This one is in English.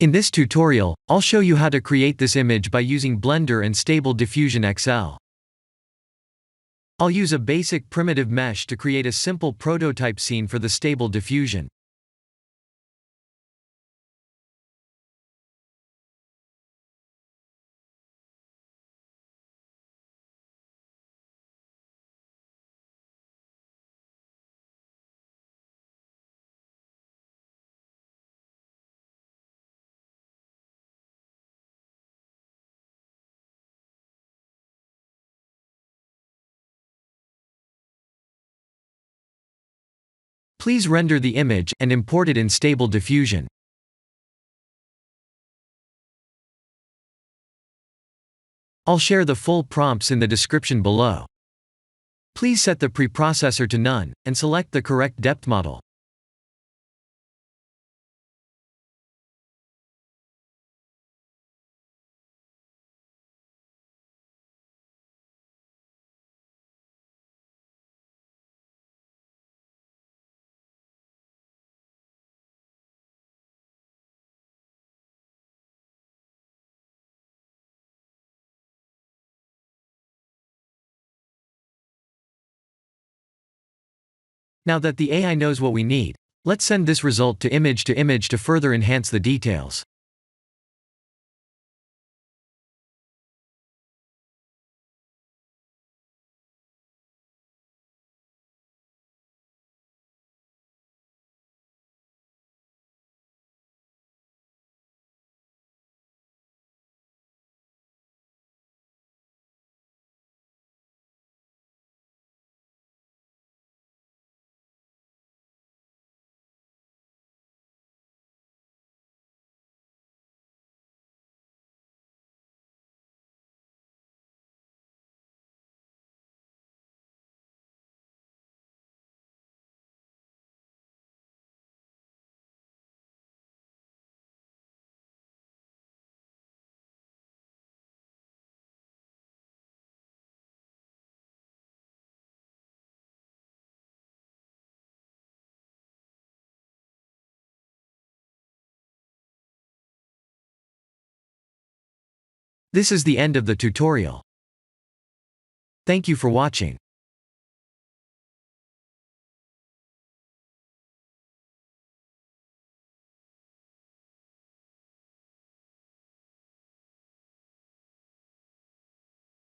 In this tutorial, I'll show you how to create this image by using Blender and Stable Diffusion XL. I'll use a basic primitive mesh to create a simple prototype scene for the Stable Diffusion. Please render the image and import it in Stable Diffusion. I'll share the full prompts in the description below. Please set the preprocessor to none, and select the correct depth model. Now that the AI knows what we need, let's send this result to image to further enhance the details. This is the end of the tutorial. Thank you for watching.